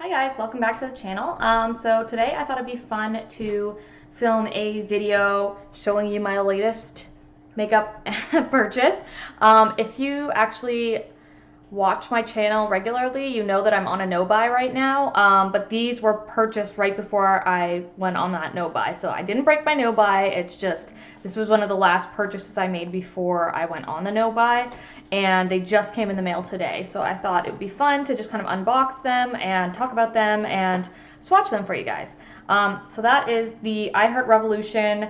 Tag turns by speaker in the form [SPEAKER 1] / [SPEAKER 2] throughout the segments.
[SPEAKER 1] Hi guys, welcome back to the channel. So today I thought it'd be fun to film a video showing you my latest makeup purchase. If you actually watch my channel regularly, you know that I'm on a no-buy right now, but these were purchased right before I went on that no-buy. So I didn't break my no-buy, it's just, this was one of the last purchases I made before I went on the no-buy, and they just came in the mail today. So I thought it would be fun to just kind of unbox them and talk about them and swatch them for you guys. So that is the I Heart Revolution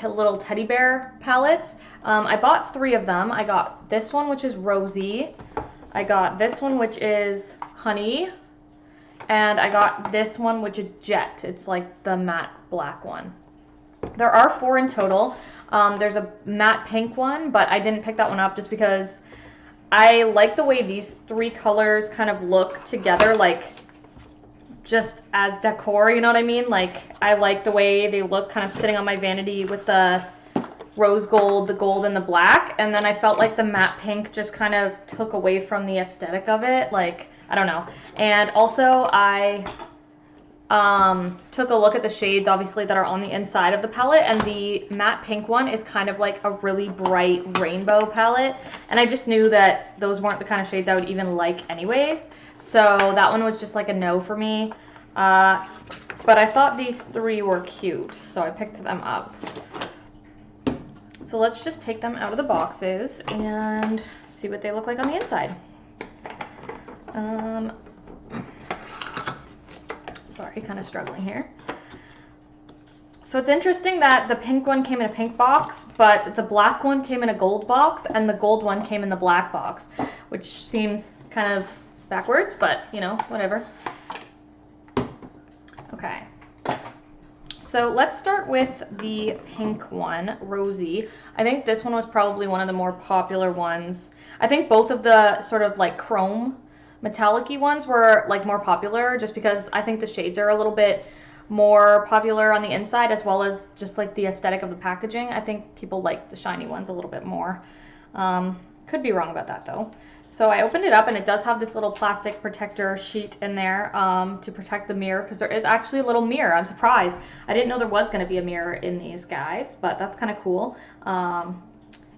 [SPEAKER 1] little teddy bear palettes. I bought 3 of them. I got this one, which is rosy. I got this one, which is honey. And I got this one, which is jet. It's like the matte black one. There are 4 in total. There's a matte pink one, but I didn't pick that one up just because I like the way these 3 colors kind of look together, like just as decor, you know what I mean? Like, I like the way they look kind of sitting on my vanity with the rose gold, the gold, and the black. And then I felt like the matte pink just kind of took away from the aesthetic of it. Like, I don't know. And also I took a look at the shades, obviously, that are on the inside of the palette. And the matte pink one is kind of like a really bright rainbow palette. And I just knew that those weren't the kind of shades I would even like anyways. So that one was just like a no for me. But I thought these 3 were cute, so I picked them up. So let's just take them out of the boxes and see what they look like on the inside. Sorry, kind of struggling here. So it's interesting that the pink one came in a pink box, but the black one came in a gold box, and the gold one came in the black box, which seems kind of backwards, but you know, whatever. Okay, so let's start with the pink one, rosy. I think this one was probably one of the more popular ones. I think both of the sort of like chrome metallic-y ones were like more popular, just because I think the shades are a little bit more popular on the inside, as well as just like the aesthetic of the packaging. I think people like the shiny ones a little bit more. Could be wrong about that though. So I opened it up, and it does have this little plastic protector sheet in there to protect the mirror, because there is actually a little mirror. I'm surprised. I didn't know there was going to be a mirror in these guys, but that's kind of cool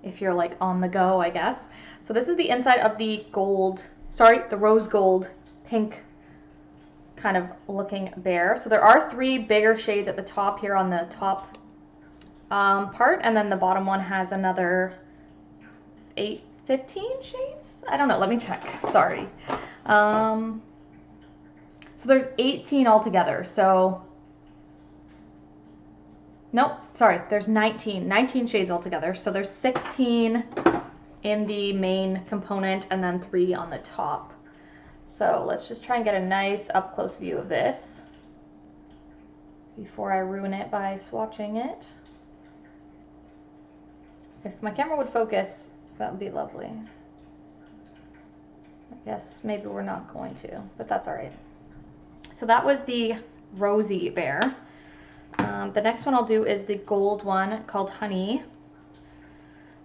[SPEAKER 1] if you're like on the go, I guess. So this is the inside of the the rose gold pink kind of looking bear. So there are 3 bigger shades at the top here on the top part, and then the bottom one has another 15 shades? I don't know, let me check, sorry. So there's 18 altogether, so, nope, sorry, there's 19 shades altogether. So there's 16 in the main component, and then 3 on the top. So let's just try and get a nice up close view of this before I ruin it by swatching it. If my camera would focus, that would be lovely. I guess maybe we're not going to, but that's all right. So that was the rosy bear. The next one I'll do is the gold one called Honey.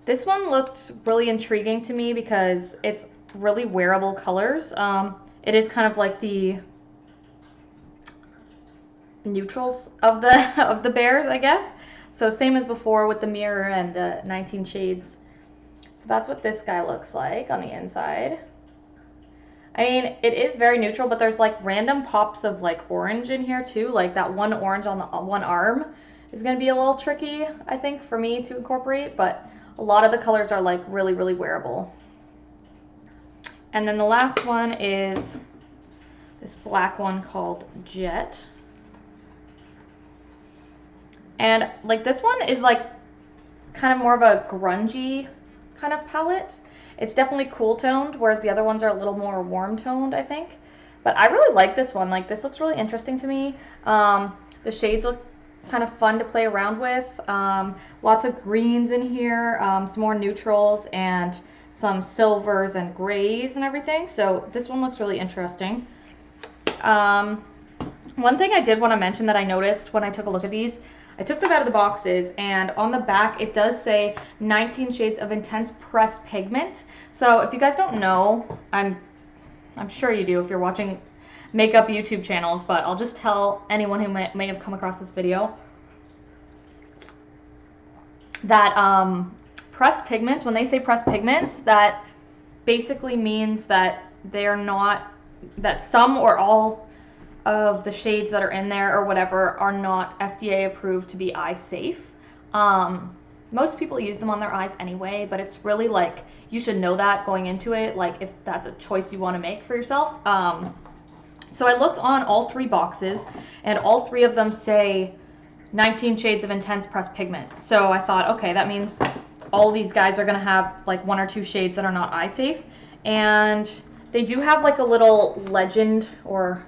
[SPEAKER 1] This one looked really intriguing to me because it's really wearable colors. It is kind of like the neutrals of the bears, I guess. So same as before with the mirror and the 19 shades. So that's what this guy looks like on the inside. I mean, it is very neutral, but there's like random pops of like orange in here too. Like that one orange on the one arm is going to be a little tricky, I think, for me to incorporate, but a lot of the colors are like really, really wearable. And then the last one is this black one called Jet. And like this one is like kind of more of a grungy kind of palette. It's definitely cool toned, whereas the other ones are a little more warm toned, I think. But I really like this one. Like, this looks really interesting to me. The shades look kind of fun to play around with. Lots of greens in here, some more neutrals, and some silvers and grays and everything. So this one looks really interesting. One thing I did want to mention that I noticed when I took a look at these, I took them out of the boxes, and on the back it does say 19 shades of intense pressed pigment. So if you guys don't know, I'm sure you do if you're watching makeup YouTube channels, but I'll just tell anyone who may have come across this video that pressed pigments, when they say pressed pigments, that basically means that they're not, that some or all of the shades that are in there or whatever are not FDA approved to be eye safe. Most people use them on their eyes anyway, but it's really like, you should know that going into it, like if that's a choice you want to make for yourself. So I looked on all 3 boxes, and all 3 of them say 19 shades of intense pressed pigment. So I thought, okay, that means all these guys are gonna have like 1 or 2 shades that are not eye safe. And they do have like a little legend or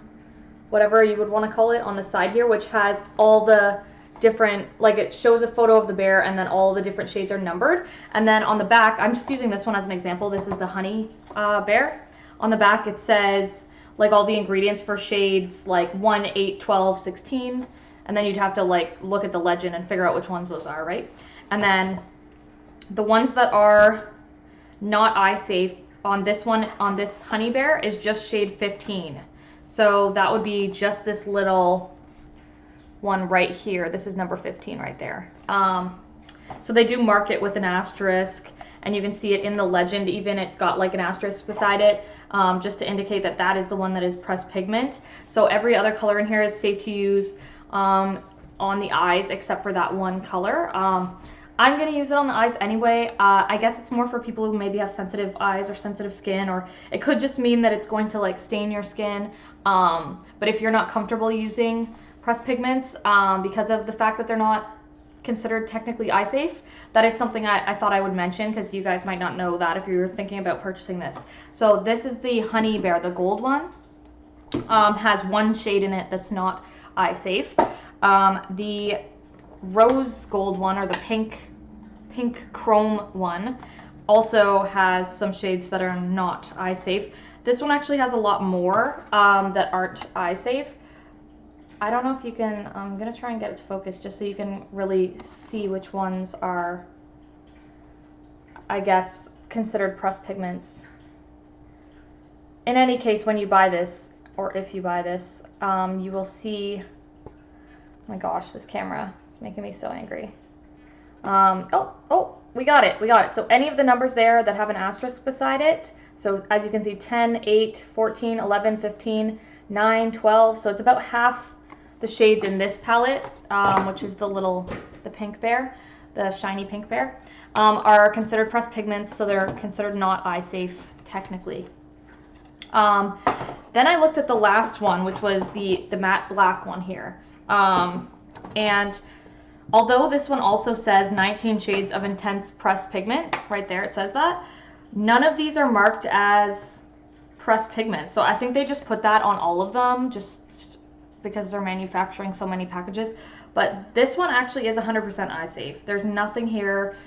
[SPEAKER 1] whatever you would want to call it on the side here, which has all the different, like it shows a photo of the bear and then all the different shades are numbered. And then on the back, I'm just using this one as an example. This is the honey bear. On the back it says like all the ingredients for shades like 1, 8, 12, 16. And then you'd have to like look at the legend and figure out which ones those are, right? And then the ones that are not eye safe on this one, on this honey bear, is just shade 15. So that would be just this little one right here. This is number 15 right there. So they do mark it with an asterisk, and you can see it in the legend even. It's got like an asterisk beside it, just to indicate that that is the one that is pressed pigment. So every other color in here is safe to use on the eyes except for that one color. I'm going to use it on the eyes anyway. I guess it's more for people who maybe have sensitive eyes or sensitive skin, or it could just mean that it's going to like stain your skin. But if you're not comfortable using pressed pigments because of the fact that they're not considered technically eye safe, that is something I thought I would mention, because you guys might not know that if you're thinking about purchasing this. So this is the honey bear, the gold one. Has 1 shade in it that's not eye safe. The rose gold one, or the pink chrome one, also has some shades that are not eye safe. This one actually has a lot more that aren't eye safe. I don't know if you can, I'm gonna try and get it to focus just so you can really see which ones are, I guess, considered pressed pigments. In any case, when you buy this, or if you buy this, you will see, oh my gosh, this camera is making me so angry. Oh, we got it. So any of the numbers there that have an asterisk beside it, so as you can see, 10, 8, 14, 11, 15, 9, 12, so it's about half the shades in this palette, which is the pink bear, the shiny pink bear, are considered pressed pigments, so they're considered not eye safe technically. Then I looked at the last one, which was the matte black one here. And although this one also says 19 shades of intense pressed pigment, right there it says that, none of these are marked as pressed pigment. So I think they just put that on all of them just because they're manufacturing so many packages. But this one actually is 100% eye safe. There's nothing here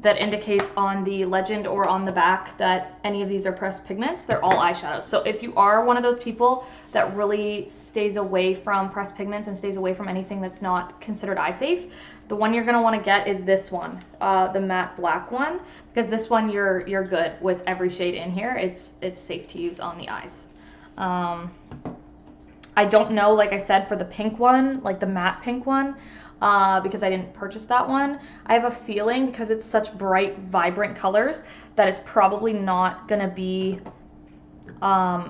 [SPEAKER 1] that indicates on the legend or on the back that any of these are pressed pigments. They're all eyeshadows. So if you are one of those people that really stays away from pressed pigments and stays away from anything that's not considered eye safe, the one you're gonna wanna get is this one, the matte black one, because this one you're good with every shade in here. It's safe to use on the eyes. I don't know, like I said, for the pink one, like the matte pink one, because I didn't purchase that one. I have a feeling, because it's such bright, vibrant colors, that it's probably not gonna be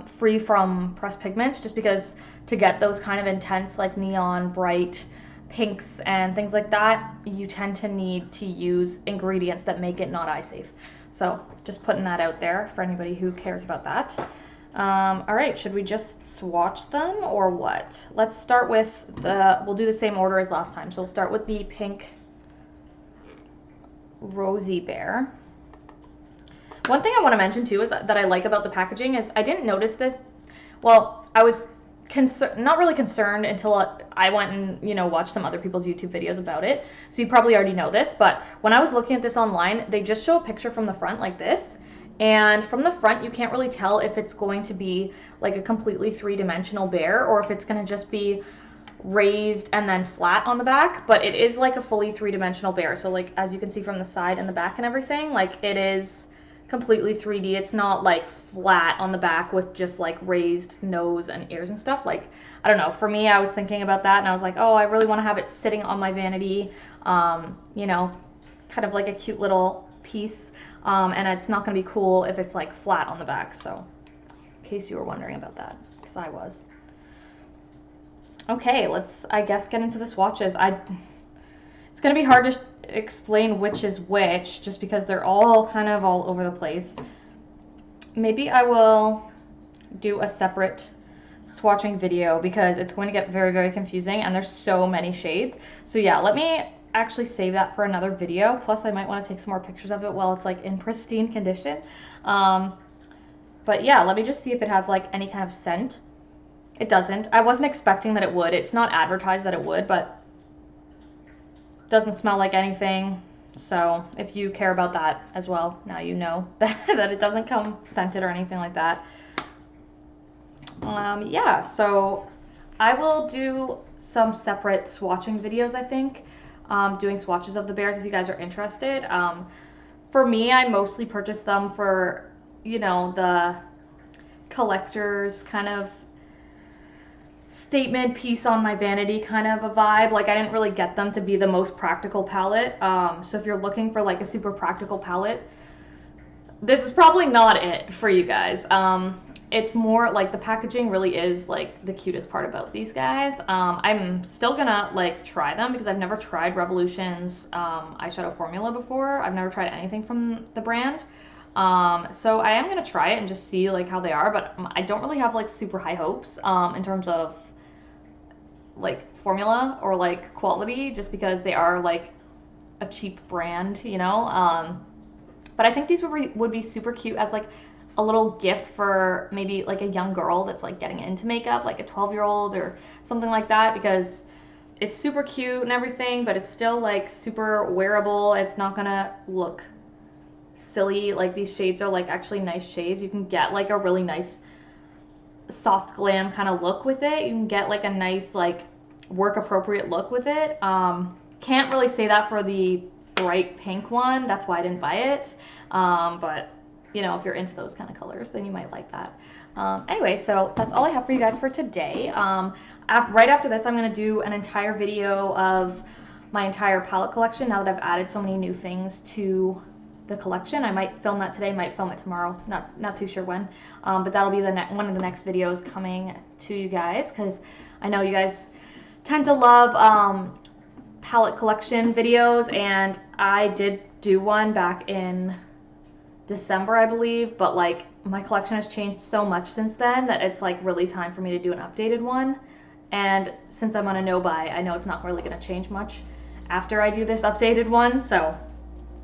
[SPEAKER 1] free from pressed pigments, just because to get those kind of intense, like neon, bright pinks and things like that, you tend to need to use ingredients that make it not eye safe. So just putting that out there for anybody who cares about that. All right, should we just swatch them or what? Let's start with we'll do the same order as last time. So we'll start with the pink rosy bear. One thing I want to mention too is that I like about the packaging is I didn't notice this. Well, I was not really concerned until I went and watched some other people's YouTube videos about it. So you probably already know this, but when I was looking at this online, they just show a picture from the front like this. And from the front, you can't really tell if it's going to be like a completely three-dimensional bear or if it's going to just be raised and then flat on the back. But it is like a fully three-dimensional bear. So like as you can see from the side and the back and everything, like it is completely 3D. It's not like flat on the back with just like raised nose and ears and stuff. Like, I don't know. For me, I was thinking about that and I was like, oh, I really want to have it sitting on my vanity, you know, kind of like a cute little piece. And it's not going to be cool if it's like flat on the back. So in case you were wondering about that, because I was. Okay, let's, I guess, get into the swatches. It's going to be hard to explain which is which just because they're all kind of all over the place. Maybe I will do a separate swatching video because it's going to get very, very confusing and there's so many shades. So yeah, let me actually save that for another video. Plus I might want to take some more pictures of it while it's like in pristine condition. But yeah, let me just see if it has like any kind of scent. It doesn't. I wasn't expecting that it would. It's not advertised that it would, but doesn't smell like anything. So if you care about that as well, now you know that it doesn't come scented or anything like that. Yeah, so I will do some separate swatching videos, I think, doing swatches of the bears if you guys are interested. For me, I mostly purchased them for, you know, the collector's kind of statement piece on my vanity kind of a vibe. Like, I didn't really get them to be the most practical palette. So if you're looking for like a super practical palette, this is probably not it for you guys. It's more like the packaging really is like the cutest part about these guys. I'm still gonna like try them because I've never tried Revolution's eyeshadow formula before. I've never tried anything from the brand. So I am gonna try it and just see like how they are, but I don't really have like super high hopes in terms of like formula or like quality, just because they are like a cheap brand, you know. But I think these would be super cute as like a little gift for maybe like a young girl that's like getting into makeup, like a 12-year-old or something like that, because it's super cute and everything, but it's still like super wearable. It's not gonna look silly. Like, these shades are like actually nice shades. You can get like a really nice soft glam kind of look with it. You can get like a nice like work appropriate look with it. Can't really say that for the bright pink one. That's why I didn't buy it. But you know, if you're into those kind of colors, then you might like that. Anyway, so that's all I have for you guys for today. Right after this, I'm going to do an entire video of my entire palette collection now that I've added so many new things to the collection. I might film that today, might film it tomorrow, not too sure when, but that'll be one of the next videos coming to you guys, because I know you guys tend to love palette collection videos, and I did do one back in December, I believe, but like my collection has changed so much since then that it's like really time for me to do an updated one. And since I'm on a no buy, I know it's not really going to change much after I do this updated one. So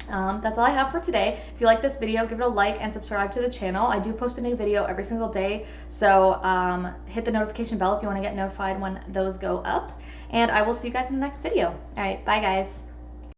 [SPEAKER 1] that's all I have for today. If you like this video, give it a like and subscribe to the channel. I do post a new video every single day, so hit the notification bell if you want to get notified when those go up. And I will see you guys in the next video. All right, bye guys.